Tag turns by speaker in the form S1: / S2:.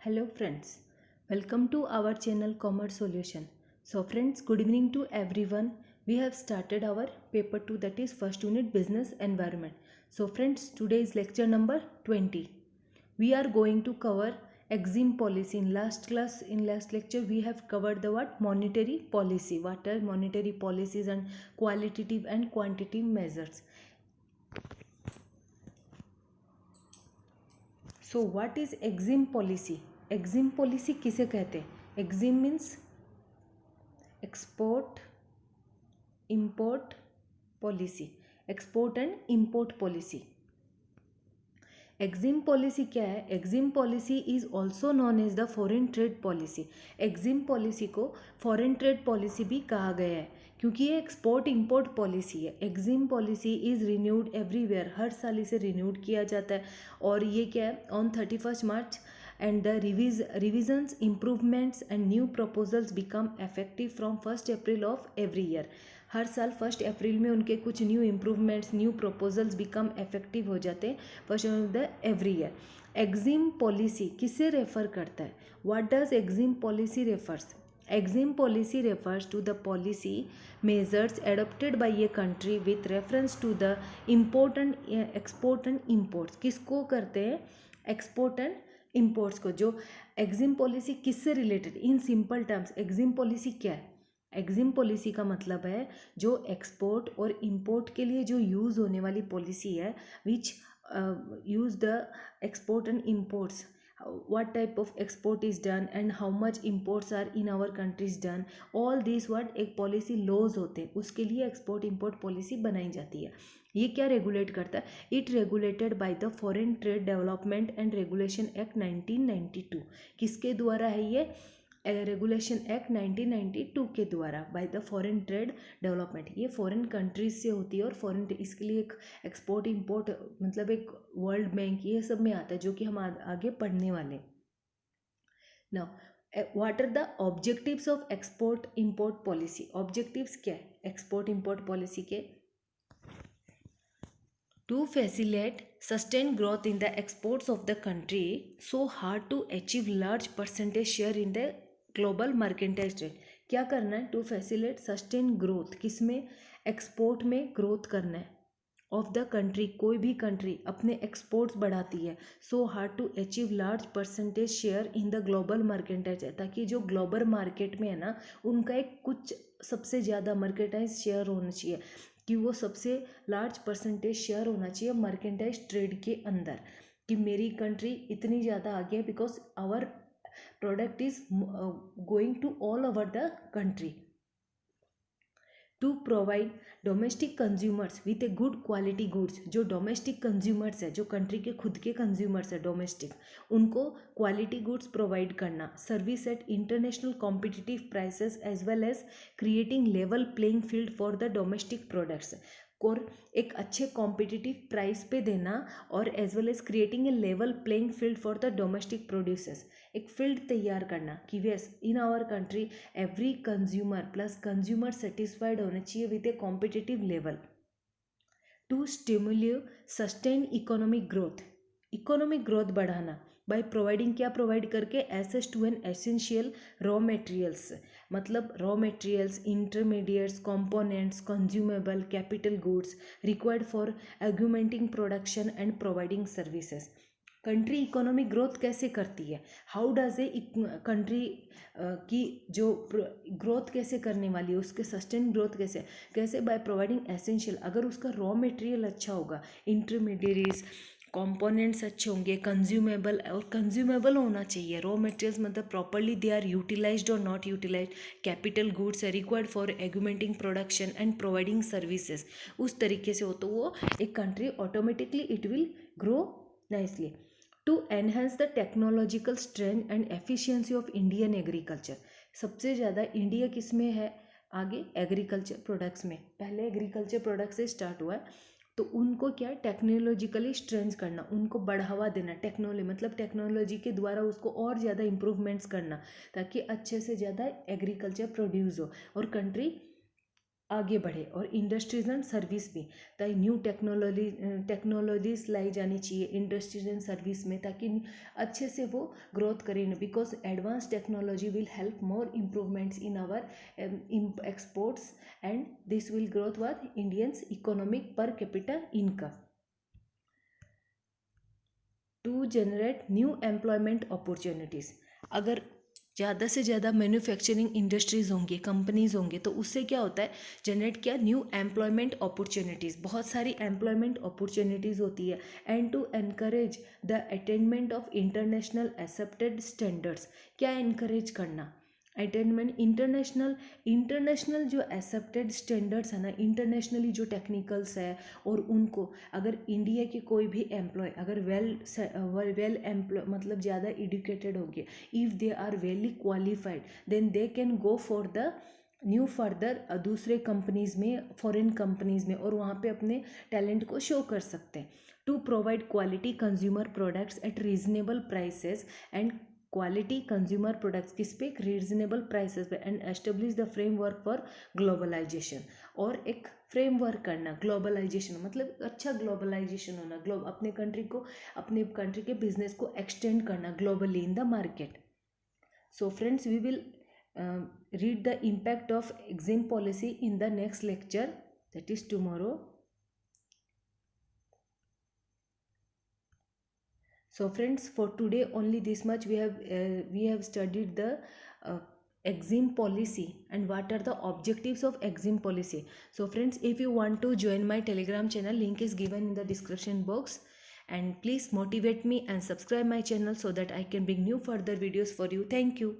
S1: Hello friends, welcome to our channel Commerce Solution. So friends, good evening to everyone. We have started our paper 2, that is first unit business environment. So friends, today is lecture number 20. We are going to cover EXIM policy. In last lecture we have covered the what monetary policy. What are monetary policies and qualitative and quantitative measures. So what is EXIM policy? EXIM policy किसे कहते हैं? EXIM means export import policy. Export and import policy. EXIM policy क्या है? EXIM policy is also known as the foreign trade policy. EXIM policy को foreign trade policy भी कहा गया है क्योंकि ये एक्सपोर्ट इंपोर्ट पॉलिसी है. EXIM policy is renewed everywhere. हर साल इसे रिन्यूड किया जाता है. और ये क्या है? On 31 March and the revisions, improvements and new proposals become effective from 1st April of every year. हर साल 1 अप्रैल में उनके कुछ new improvements new proposals become effective हो जाते हैं first of the every year. EXIM policy किसे रेफर करता है? What does EXIM policy refers? EXIM policy refers to the policy measures adopted by a country with reference to the import and export and imports. किसको करते हैं? Export and imports को. जो EXIM policy किससे related? In simple terms EXIM policy क्या है? EXIM policy का मतलब है जो एक्सपोर्ट और इम्पोर्ट के लिए जो यूज़ होने वाली पॉलिसी है विच use the export and imports. what type of export is done and how much imports are in our countries done. all these what एक पॉलिसी लॉज होते हैं उसके लिए एक्सपोर्ट इम्पोर्ट पॉलिसी बनाई जाती है. ये क्या रेगुलेट करता है? It regulated by the foreign trade development and regulation act 1992. किसके द्वारा है ये? रेगुलेशन एक्ट 1992 के द्वारा by the foreign trade development. ये फॉरेन कंट्रीज से होती है और फॉरेन इसके लिए एक एक्सपोर्ट इम्पोर्ट मतलब एक वर्ल्ड बैंक ये सब में आता है जो कि हम आगे पढ़ने वाले. Now what are the objectives of export import policy? Objectives क्या है एक्सपोर्ट इम्पोर्ट पॉलिसी के? To facilitate sustained growth in the exports of the country so hard to achieve large percentage share in the global mercantile trade. क्या करना है? To facilitate sustain growth. किस में? Export में growth करना है of the country. कोई भी कंट्री अपने एक्सपोर्ट्स बढ़ाती है so hard to achieve large percentage share in the global mercantile trade. ताकि जो ग्लोबल मार्केट में है ना उनका एक कुछ सबसे ज़्यादा मर्केंटाइज शेयर होना चाहिए कि वो सबसे लार्ज परसेंटेज शेयर होना चाहिए मर्केंटाइज ट्रेड के अंदर कि मेरी कंट्री इतनी ज़्यादा आगे है because our product is going to all over the country. To provide domestic consumers with a good quality goods. जो डोमेस्टिक कंज्यूमर्स है जो कंट्री के खुद के कंज्यूमर्स है डोमेस्टिक उनको क्वालिटी गुड्स प्रोवाइड करना. Service at international competitive prices as well as creating level playing field for the domestic products. और एक अच्छे कॉम्पिटिटिव प्राइस पे देना और as well as creating a level playing field for the domestic producers. एक field तैयार करना कि ways in our country every consumer plus consumer satisfied होने चाहिए with a competitive level. To stimulate sustain economic growth. Economic growth बढ़ाना by providing क्या provide करके? Access to an essential raw materials. मतलब raw materials intermediates components consumable capital goods required for augmenting production and providing services. Country economic growth कैसे करती है? How does a country की जो growth कैसे करने वाली है उसके सस्टेन ग्रोथ कैसे कैसे? By providing essential. अगर उसका रॉ मटेरियल अच्छा होगा इंटरमीडिएट्स कंपोनेंट्स अच्छे होंगे कंज्यूमेबल और कंज्यूमेबल होना चाहिए रॉ मटेरियल्स मतलब प्रॉपरली दे आर यूटिलाइज्ड और नॉट यूटिलाइज्ड. कैपिटल गुड्स है required for augmenting production and providing services. उस तरीके से हो तो वो एक country automatically it will grow nicely. To enhance the technological strength and efficiency of Indian agriculture. सबसे ज़्यादा इंडिया किस में है आगे? एग्रीकल्चर प्रोडक्ट्स में. पहले एग्रीकल्चर प्रोडक्ट से स्टार्ट हुआ है तो उनको क्या है? टेक्नोलॉजिकली स्ट्रेंथ करना उनको बढ़ावा देना. टेक्नोलॉजी मतलब टेक्नोलॉजी के द्वारा उसको और ज़्यादा इम्प्रूवमेंट्स करना ताकि अच्छे से ज़्यादा एग्रीकल्चर प्रोड्यूस हो और कंट्री आगे बढ़े, और इंडस्ट्रीज एंड सर्विस भी, ताकि न्यू टेक्नोलॉजीज लाई जानी चाहिए इंडस्ट्रीज एंड सर्विस में, ताकि अच्छे से वो ग्रोथ करें, because advance technology will help more improvements in our exports, and this will growth with Indians economic per capita income to generate new employment opportunities. अगर ज़्यादा से ज़्यादा मैन्युफैक्चरिंग इंडस्ट्रीज़ होंगी, कंपनीज़ होंगे, तो उससे क्या होता है, जनरेट क्या, न्यू एम्प्लॉयमेंट अपॉर्चुनिटीज़, बहुत सारी एम्प्लॉयमेंट अपॉर्चुनिटीज़ होती है। And to encourage the attainment of international accepted standards, क्या एनकरेज करना, अटेनमेंट इंटरनेशनल जो एक्सेप्टेड स्टैंडर्ड्स है ना, इंटरनेशनली जो टेक्निकल्स है, और उनको अगर इंडिया के कोई भी एम्प्लॉय अगर वेल एम्प्लॉय मतलब ज़्यादा एडुकेटेड होंगे, if they are well qualified, then they can go for the new further दूसरे कंपनीज़ में, फॉरेन कंपनीज़ में, और वहाँ पे अपने टैलेंट को शो कर सकते हैं। To provide quality consumer products at reasonable prices and quality consumer products किस पे, रीजनेबल प्राइसेस पे, and establish the framework for globalisation, और एक फ्रेमवर्क करना, ग्लोबलाइजेशन मतलब अच्छा ग्लोबलाइजेशन होना, अपने कंट्री के बिजनेस को एक्सटेंड करना globally in the market. So friends, we will read the impact of exim policy in the next lecture, that is tomorrow. So friends, for today only this much we have studied the exim policy and what are the objectives of exim policy. So friends, if you want to join my telegram channel, link is given in the description box, and please motivate me and subscribe my channel so that I can bring new further videos for you. Thank you.